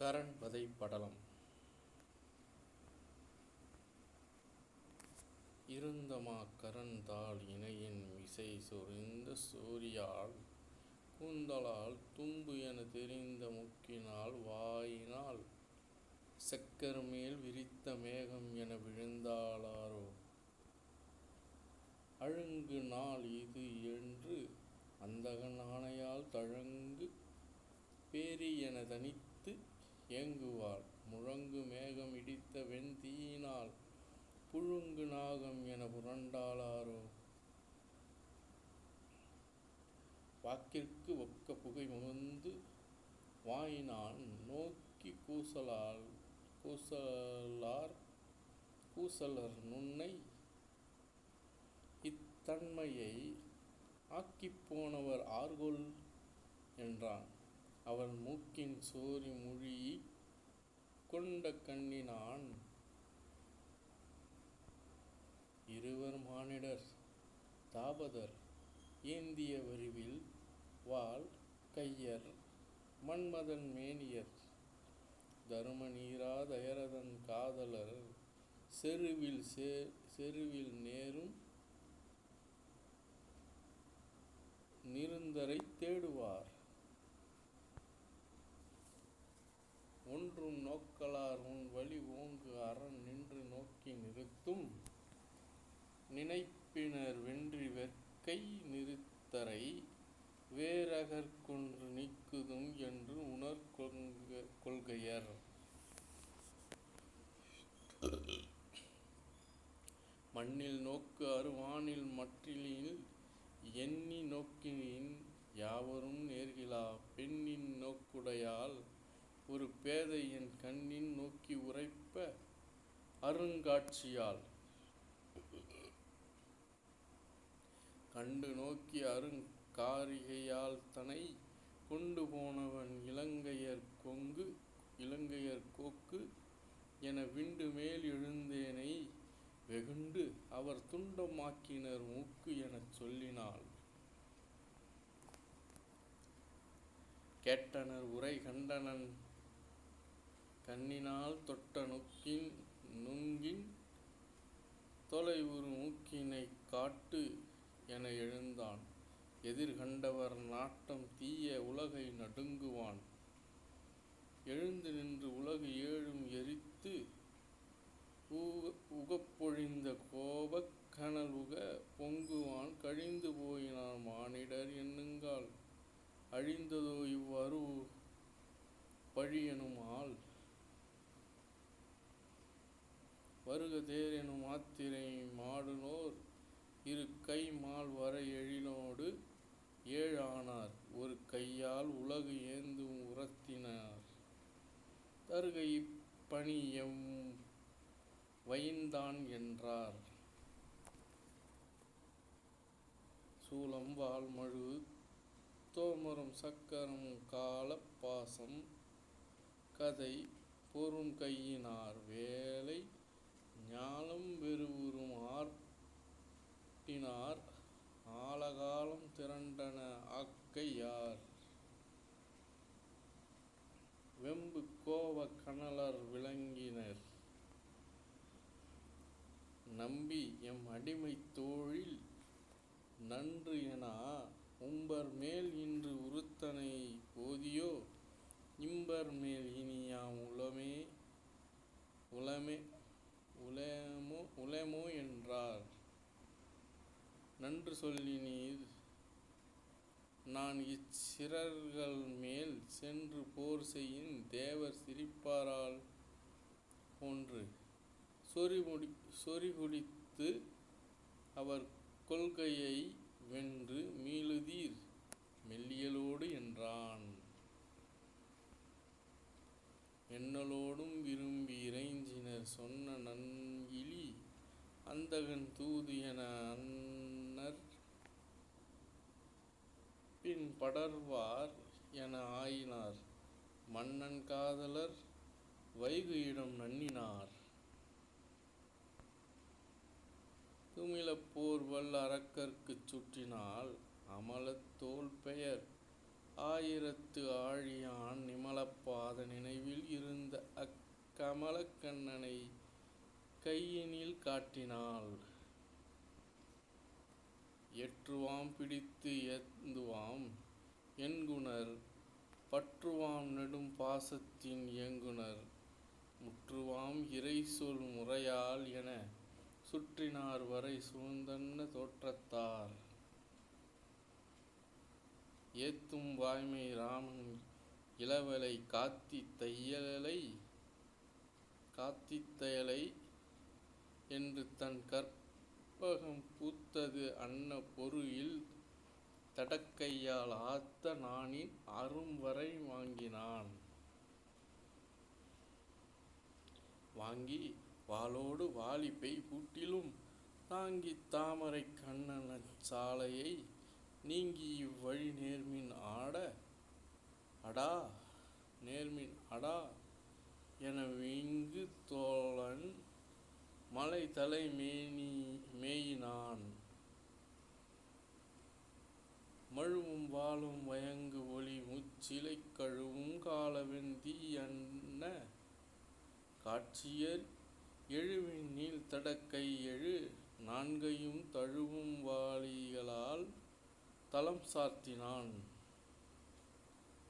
கரண் வதை படலம். இருந்தமா கரன்தாள் இணையின் மிசை சொரிந்த சோரியால் கூந்தலால் தும்பு என தெரிந்த முக்கினால் வாயினால் செக்கர்மேல் விரித்த மேகம் என விழுந்தாளாரோ. அழுங்கு நாள் இது என்று அந்தகன் ஆணையால் தழங்கு பேரி என தனித்து ஏங்குவாள். முழங்கு மேகம் இடித்த வெண்தீயினால் புழுங்கு நாகம் என புரண்டாளாரோ. வாக்கிற்கு ஒக்க புகை முகந்து வாயினான் நோக்கி கூசலர் நுண்ணை இத்தன்மையை ஆக்கிப் போனவர் ஆர்கொல் என்றான். அவள் மூக்கின் சோரி மொழியி கொண்ட கண்ணினான். இருவர் மானிடர் தாபதர் ஏந்திய வரிவில் வாள் கையர் மன்மதன் மேனியர் தரும நீரா தயரதன் காதலர் செருவில் நேரும் நிருந்தரை தேடுவார். ஒன்றும் நோக்கலார் உன் வழி ஓங்கு அரண் நின்று நோக்கி நிறுத்தும் நினைப்பினர் வென்றி வெற்கை நிறுத்தரை வேறகற்கொன்று நீக்குதும் என்று உணர் கொள்கையர். மண்ணில் நோக்கு அருவானில் மற்றிலில் எண்ணி நோக்கினின் யாவரும் நேர்கிலா பெண்ணின் நோக்குடையால் ஒரு பேதை என் கண்ணின் நோக்கி உரைப்ப அருங்காட்சியால் கண்டு நோக்கி அருங்காரிகையால் தனை கொண்டு போனவன் இலங்கையர் கோக்கு என விண்டு மேல் எழுந்தேனை வெகுண்டு அவர் துண்டம் ஆக்கினர் மூக்கு எனச் சொல்லினாள். கேட்டனர் உரை கண்டனன் கண்ணினால் தொட்ட நுங்கின் தொலைவுறு மூக்கினைக் காட்டு என எழுந்தான். எதிர்கண்டவர் நாட்டம் தீய உலகை நடுங்குவான். எழுந்து நின்று உலகு ஏழும் எரித்து உகப்பொழிந்த கோபக் கனல் உக பொங்குவான். கழிந்து போயினார் மானிடர் எண்ணுங்கால் அழிந்ததோ இவ்வரு பழியெனும் ஆள். வருக தேர் எனும் ஆத்திரை மாடுனோர் இரு கை மால் வரை எழிலோடு ஏழு ஆனார் ஒரு கையால் உலகு ஏந்தும் உரத்தினார். தருக இப்பணி எம் வயின்தான் என்றார். சூலம் வாள் மழு தோமரம் சக்கரம் காலப் பாசம் கதை பொறும் கையினார் வேலை ஞாலம் வெறுவுறும் ஆர்ப்பினார். ஆலகாலம் திரண்டன ஆக்கையார் வெம்பு கோவ கனலர் விளங்கினர். நம்பி எம் அடிமை தோழில் நன்று எனா உம்பர் மேல் இன்று உறுத்தனை போதியோ. இம்பர் மேல் இனியாம் உளமோ என்றார். நன்று சொல்லினீர் நான் இச்சிரர்கள் மேல் சென்று போர் செய்யின் தேவர் சிரிப்பாரால் போன்று சொறிகுடித்து அவர் கொள்கையை வென்று மீளுதீர் மெல்லியலோடு என்றான். எண்ணலோடும் விரும்பி இறைஞ்சினர் சொன்ன நன்கிலி அந்தகன் தூது என அன்னர் பின் படர்வார் என ஆயினார். மன்னன் காதலர் வைகு இடம் நன்னினார். துமிலப் போர்வல் அரக்கர்க்குச் சுற்றினால் அமலத் தோல் பெயர் ஆயிரத்து ஆழியான் நிமலப்பா பாத நினைவில் இருந்த அக்கமலக்கண்ணனை கையினில் காட்டினாள். எற்றுவாம் பிடித்து ஏந்துவாம் என்குனர், பற்றுவாம் நெடும் பாசத்தின் இயங்குனர், முற்றுவாம் இறைசொல் முறையால் என சுற்றினார் வரை சூழ்ந்தன்ன தோற்றத்தார். ஏத்தும் வாய்மை ராமன் இளவலை காத்தித்தையலை என்று தன் கற்பகம் பூத்தது அன்ன பொருளில் தடக்கையால் ஆத்த நாணின் அரும்வரை வாங்கினான். வாங்கி வாளோடு வாலிபெய் பூட்டிலும் தாங்கித் தாமரை கண்ணன் சாலையை நீங்கி இவ்வழி நேர்மின் அடா என விங்கு தோழன் மலை தலை மேயினான். மழுவும் வாளும் வயங்கு ஒளி முச்சிலை கழுவும் காலவென் தீ அன்ன காட்சியர் எழுவின் நீள் தடக்கை எழு நான்கையும் தழுவும் வாளிகளால் தலம் சார்த்தினான்.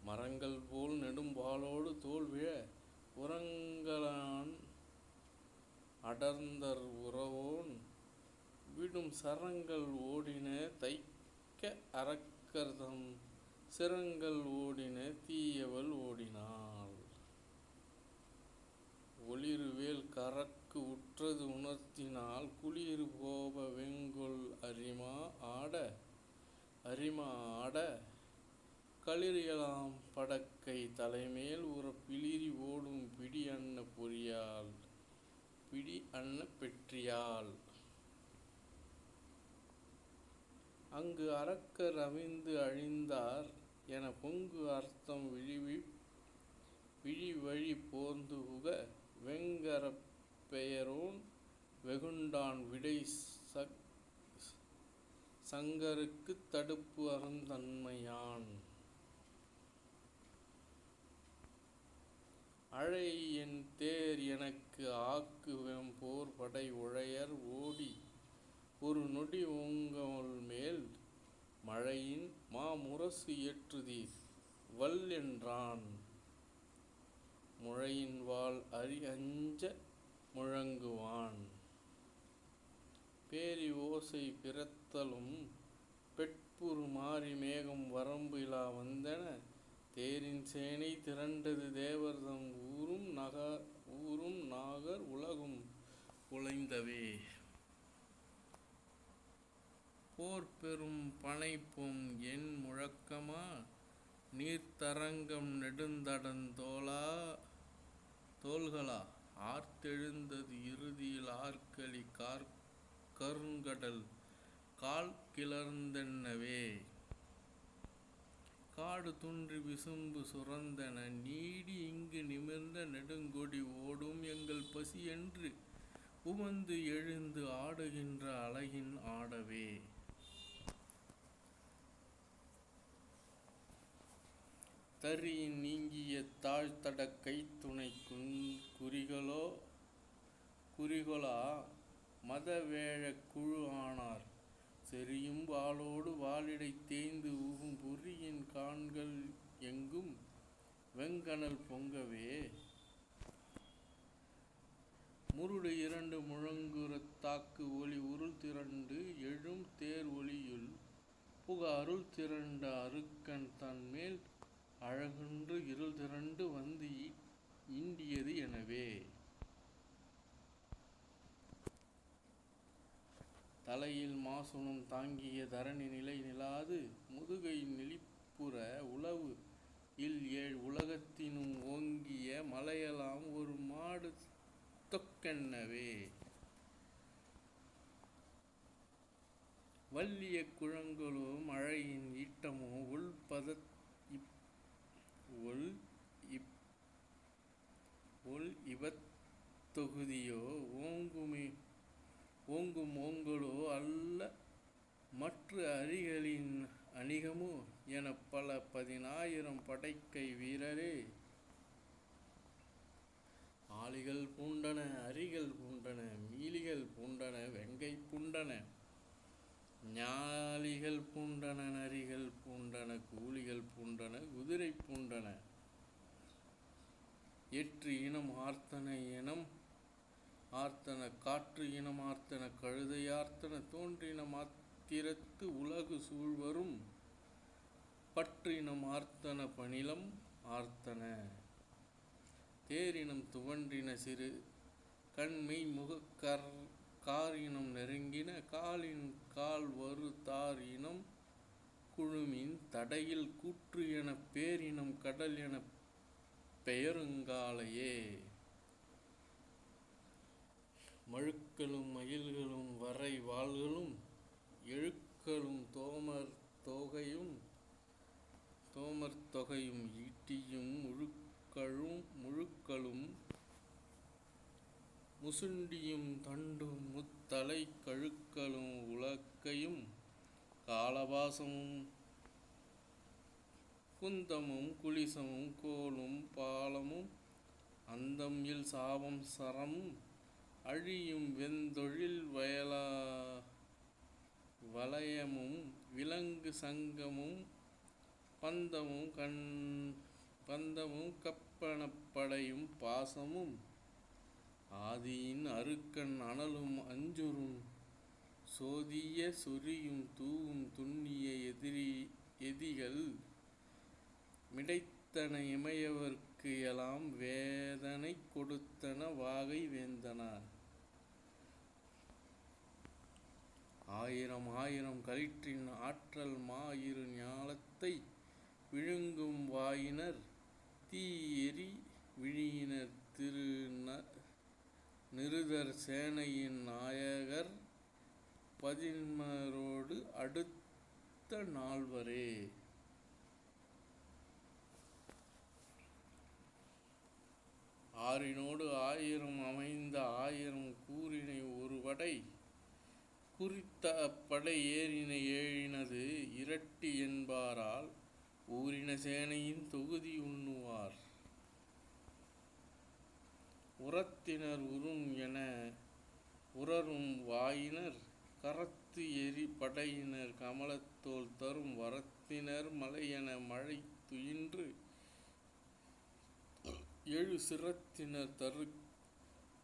மரங்கள் போல் நெடும் வாளோடு தோல்விழ உரங்களான் அடர்ந்தர் உறவோன் விடும் சரங்கள் ஓடின தைக்க அரக்கர்தம் சிரங்கள் ஓடின தீயவள் ஓடினாள். ஒளிருவேல் கரக்கு உற்றது உணர்த்தினால் குளிரு போப வெங்கொல் அரிமா ஆட களிறியலாம் படக்கை தலைமேல் உற பிளிரி ஓடும் பிடி அன்ன பெற்றியாள். அங்கு அரக்கர் அவிந்து அழிந்தார் என பொங்கு அர்த்தம் விழிவழி போர்ந்து புக வெங்கரப் பெயரோன் வெகுண்டான் விடை சங்கருக்குத் தடுப்பு அருந்தன்மையான். அழை என் தேர் எனக்கு ஆக்கு வெம்போர் படை உழையர் ஓடி ஒரு நொடி ஓங்கல் மேல் மழையின் மாமுரசு ஏற்றுதீர் வல் என்றான். முழையின் வாள் அறி அஞ்ச முழங்குவான். பேரி ஓசை பிறத்தலும் பெட்புறு மாறி மேகம் வரம்பு இலா வந்தன தேரின் சேனை திரண்டது தேவர்தம் ஊரும் நாகர் உலகும் உழைந்தவே. போர் பெரும் பனைப்பொம் என் முழக்கமா நீர்த்தரங்கம் நெடுந்தடந் தோள்களா ஆர்த்தெழுந்தது இறுதியில் ஆர்க்களி கருங்கடல் கால் கிளர்ந்தென்னவே. காடு துன்றி விசும்பு சுரந்தன நீடி இங்கு நிமிர்ந்த நெடுங்கொடி ஓடும் எங்கள் பசி என்று உவந்து எழுந்து ஆடுகின்ற அலகின் ஆடவே. தறியின் நீங்கிய தாழ்த்தடக்கை துணை குறிகொளா மதவேழக் குழு ஆனார் செறியும் வாளோடு வாளிடை தேய்ந்து ஊகும் பொறியின் காண்கள் எங்கும் வெங்கனல் பொங்கவே. முருடு இரண்டு முழங்குறத் தாக்கு ஒளி உருள் திரண்டு எழும் தேர் ஒளியுள் புக அருள் திரண்ட அருக்கன் தன்மேல் அழகுன்று இருள் திரண்டு வந்து இண்டியது எனவே. தலையில் மாசுணம் தாங்கிய தரணி நிலை நிலாது முதுகை நெளிப்புற உளவு இல் ஏழ் உலகத்தினும் ஓங்கிய மலையெல்லாம் ஒரு மாடு தொக்கென்னவே. வல்லிய குழங்கொலோ மழையின் ஈட்டமோ ஒள் இவத் தொகுதியோ ஓங்கும் ஓங்கலோ அல்ல மற்று அரிகளின் அணிகமோ எனப் பல 10,000 படைக்கை வீரரே ஆலிகள் பூண்டன அரிகள் பூண்டன மீலிகள் பூண்டன வெங்கை பூண்டன ஞாலிகள் பூண்டன நரிகள் பூண்டன கூலிகள் பூண்டன குதிரை பூண்டன எற்று இனம் ஆர்த்தன காற்று இனம் ஆர்த்தன கழுதை ஆர்த்தன தோன்றின மாத்திரத்து உலகு சூழ்வரும் பற்று இனம் ஆர்த்தன பணிலம் ஆர்த்தன தேரினம் துவன்றின சிறு கண்மை முகக்கர் காரினம் நெருங்கின காலின் கால் வரு தார் இனம் குழுமின் தடையில் கூற்று எனப் பேரினம் கடல் எனப் பெயருங்காலையே மழுக்களும் மயில்களும் வரை வாள்களும் எழுக்களும் தோமர் தொகையும் ஈட்டியும் முழுக்களும் முசுண்டியும் தண்டும் முத்தலை கழுக்களும் உலக்கையும் காலபாசமும் குந்தமும் குலிசமும் கோலும் பாலமும் அந்தம் இல் சாபம் சரமும் அழியும் வெந்தொழில் வலயமும் விலங்கு சங்கமும் பந்தமும் கப்பனப்படையும் பாசமும் ஆதியின் அருக்கன் அனலும் அஞ்சுரும் சோதிய சொரியும் தூவும் துண்ணிய எதிகள் மிடைத்தன இமையவர்க்கு எலாம் வேதனை கொடுத்தன வாகை வேந்தனார் ஆயிரம் களிற்றின் ஆற்றல் மாயிரு ஞாலத்தை விழுங்கும் வாயினர் தீயெறி விழியினர் நிருதர் சேனையின் நாயகர் பதின்மரோடு அடுத்த நால்வரே ஆறினோடு 1000 அமைந்த 1000 கூறினை ஒரு படை குறித்த அப்படை ஏறின ஏழினது இரட்டி என்பாரால் ஊறின சேனையின் தொகுதி உண்ணுவார் உரத்தினர் உறும் என உரரும் வாயினர் கரத்து எரி படையினர் கமலத்தோல் தரும் வரத்தினர் மலையென மழை துயின்று எழு சிரத்தினர்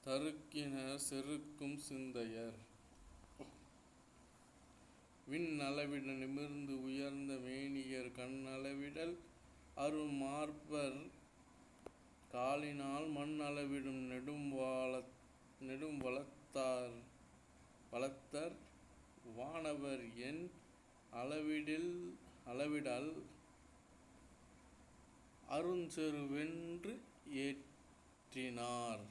தருக்கினர் செருக்கும் சிந்தையர் விண்ணளவிட நிமிர்ந்து உயர்ந்த மேனியர் கண்ணளவிடல் அருமார்பர் காலினால் மண் அளவிடும் நெடும் வளத்தர் வானவர் என் அளவிடல் அருஞ்செருவென்று ஏற்றினார்.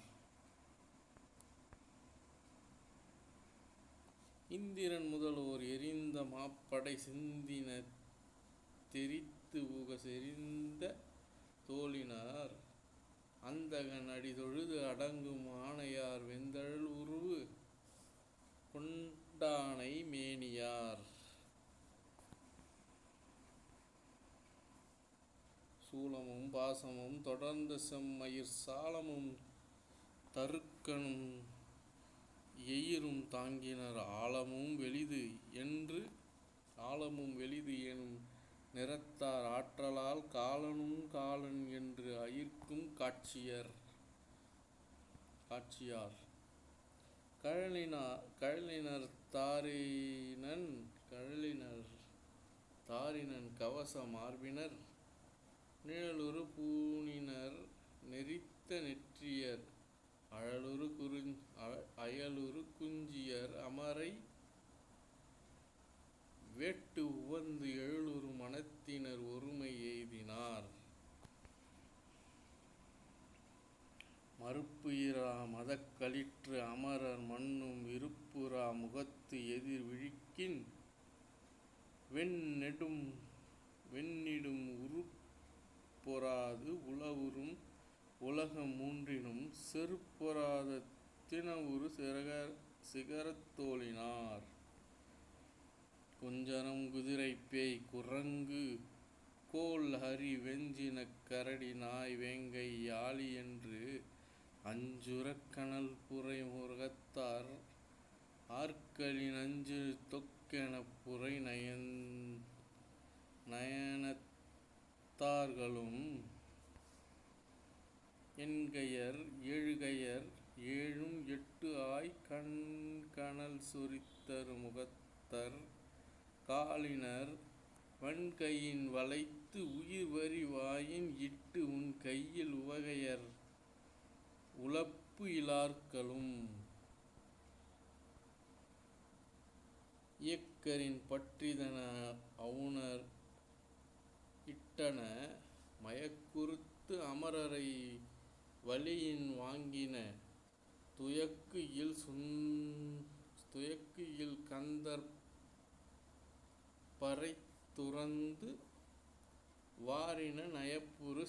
இந்திரன் முதல்வோர் எரிந்த மாப்படை சிந்தின தெரித்து புக செறிந்த தோளினார் அந்தகன் அடிதொழுது அடங்கும் ஆணையார் வெந்தழல் உருவு கொண்டானை மேனியார் சூலமும் பாசமும் தொடர்ந்த செம்மயிர் சாலமும் தருக்கனும் எயிரும் தாங்கினர் ஆலமும் வெளிது எனும் நிறத்தார் ஆற்றலால் காலனும் காலன் என்று அயிர்க்கும் காட்சியார் கழலினர் தாரினன் கவச மார்பினர் நிழலுறு பூணினர் நெறித்த நெற்றியர் அயலுறு குஞ்சியர் அமரை வேட்டு உவந்து எழுலுறு மனத்தினர் ஒருமை எய்தினார் மறுப்பு இரா மதக்களிற்று அமரர் மன்னும் விருப்புறா முகத்து எதிர் விழிக்கின் வெண்ணிடும் உருப்பொறாது உளவுறும் உலகம் மூன்றினும் செருப்பொறாத தினவுறு சிகரத்தோளினார் குஞ்சரம் குதிரை பேய் குரங்கு கோல் ஹரி வெஞ்சினக் கரடி நாய் வேங்கை யாளி என்று அஞ்சுறக் கனல் புரை முகத்தார் ஆர்க்களின் அஞ்சு தொக்கெனப் புரை நயனத்தார்களும் எண்கையர் எழுகையர் ஏழும் எட்டு ஆய் கண்கனல் சொரித்தரு முகத்தர் காலினர் வன்கையின் வளைத்து உயிர்வரி வாயின் இட்டு உன் கையில் உவகையர் உலப்பு இலார்களும் இயக்கரின் பற்றிதன அவுணர் இட்டன மயக்குறுத்து அமரரை வலியின் வாங்கின துயக்கு இல் கந்தர் பறை துறந்து வாரின நயப்புறு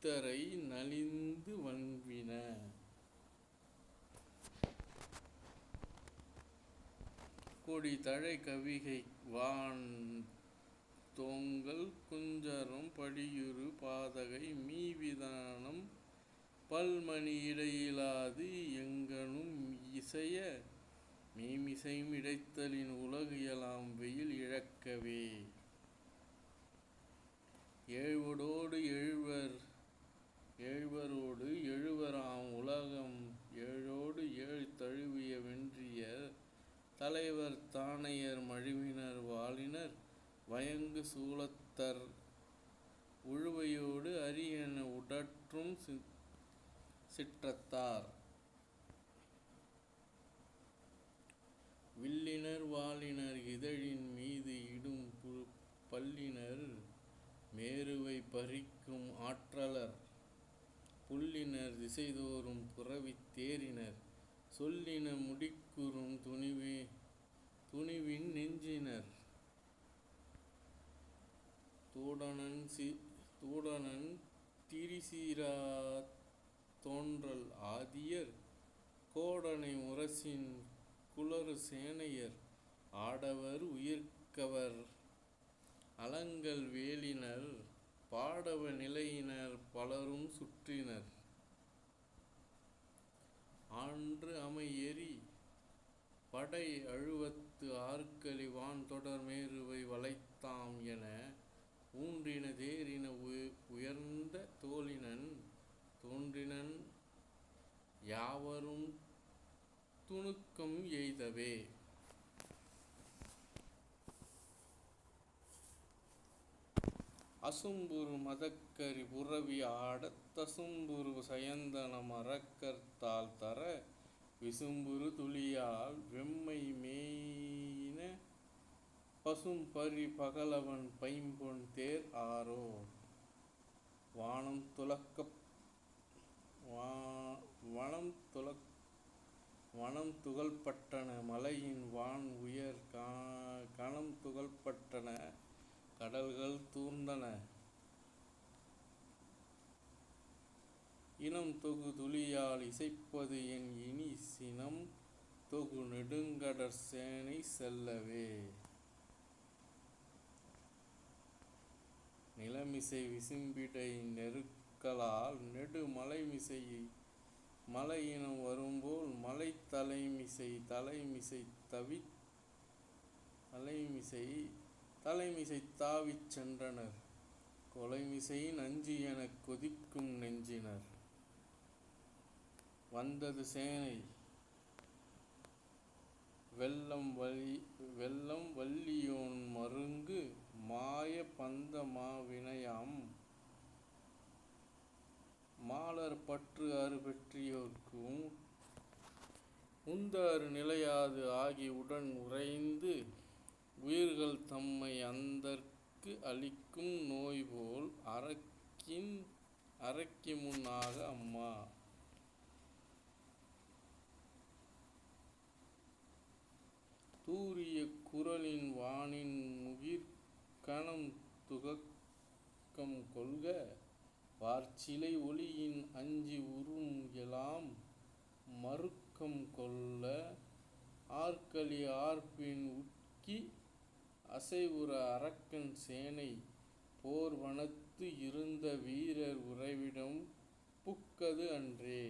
சித்தரை நலிந்து வன்வின கொடி தழை கவிகை வான் தோங்கல் குஞ்சரம் படியுறு பாதகை மீவிதானம் பல்மணி இடையிலாது எங்கனும் இசைய மீமிசையும் இடைத்தலின் உலகு இயலாம் வெயில் இழக்கவே ஏழ்வரோடு எழுவராம் உலகம் ஏழோடு ஏழ் தழுவிய வென்றிய தலைவர் தானையர் மழுவினர் வாளினர் வயங்கு சூலத்தர் உழுவையோடு அரியன உடற்றும் சிற்றத்தார் வில்லினர் வாளினர் இதழின் மீது இடும் பல்லினர் மேருவை பறிக்கும் ஆற்றலர் புல்லினர் திசைதோறும் புரவித் தேரினர் சொல்லின முடிக்குறும் துணிவின் நெஞ்சினர் தூடனன் திரிசீரா தோன்றல் ஆதியர் கோடனை முரசின் குளறு சேனையர் ஆடவர் உயிர்க்கவர் அலங்கல் வேலினர் பாடவ நிலையினர் பலரும் சுற்றினர் ஆன்று அமை எரி படை அழுவத்து ஆர்க்களி வான் தொடர் மேருவை வளைத்தாம் என ஊன்றின தேரின உயர்ந்த தோன்றினன் யாவரும் துணுக்கம் எய்தவே அசும்புரு மதக்கரி புரவி ஆடத் தசும்புரு சயந்தன மரக்கர் தாள் தர விசும்புரு துளியால் வெம்மை மேயின பசும்பரி பகலவன் பைம்பொன் தேர் ஆரோ வனம் துகள்பட்டன மலையின் வான் உயர் கணம் துகள்பட்டன கடல்கள் தூர்ந்தன இனம் தொகு துளியால் இசைப்பது என் இனி சினம் தொகு நெடுங்கடற் சேனை செல்லவே நிலமிசை விசும்பிடை நெருக்கலால் நெடு மலையினம் வரும்போல் மலை தலைமிசை தாவிச் சென்றனர் கொலைமிசை நஞ்சு எனக் கொதிக்கும் நெஞ்சினர் வந்தது சேனை வெள்ளம் வல்லியோன் மருங்கு மாய பந்த மாவினையாம் மாலர் பற்று அறு பெற்றியோர்க்கும் உந்தாறு நிலையாது ஆகி உடன் உறைந்து உயிர்கள் தம்மை அந்தற்கு அளிக்கும் நோய்போல் அரக்கி முன் ஆக அம்மா தூரிய குரலின் வானின் முகிற் கணம் துகக்கம் கொள்க வார்ச்சிலை ஒளியின் அஞ்சி உறும் எலாம் மறுக்கம் கொள்ள ஆர்க்களி ஆர்ப்பின் உட்கி அசைவுற அரக்கன் சேனை போர் வனத்து இருந்த வீரர் உறைவிடம் புக்கது அன்றே.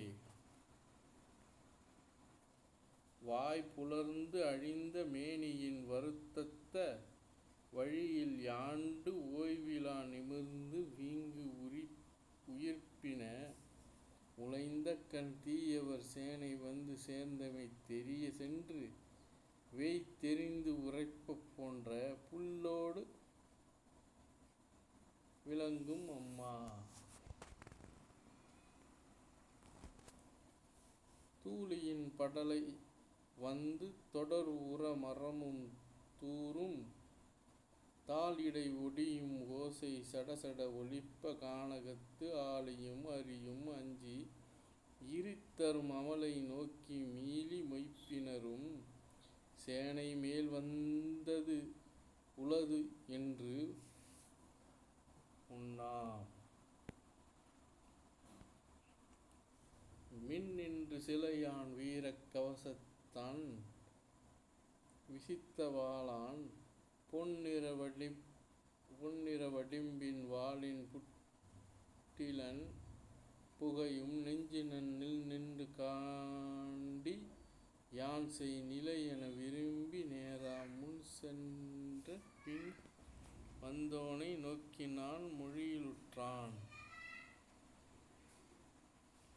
வாய் புலர்ந்து அழிந்த மேனியின் வருத்தத்த வழியில் யாண்டு ஓய்விலா நிமிர்ந்து வீங்கு உயிர்ப்பின உழைந்தகண் தீயவர் சேனை வந்து சேர்ந்தமை தெரிய சென்று வேய்த்தெறிந்து உரைப்ப போன்ற புல்லோடு விளங்கும் அம்மா. தூளியின் படலை வந்து தொடர் உற மரமும் தூரும் தாள் இடை ஒடியும் ஓசை சடசட ஒலிப்ப கானகத்து ஆலியும் அரியும் அஞ்சி இரித்தரும் அமலை நோக்கி மீளி மொய்ப்பினரும் சேனை மேல் வந்தது உளது என்று உண்ணா. மின் நின்று சிலையான் வீரக் கவசத்தான் விசித்த வாளான் பொன்னிற வடிம்பின் வாளின் புட்டிலன் புகையும் நெஞ்சினன்னில் நின்று காண்டி யான்செய் நிலை என விரும்பி நேரா முன் சென்ற பின் வந்தோனை நோக்கினான் மொழியிலுற்றான்.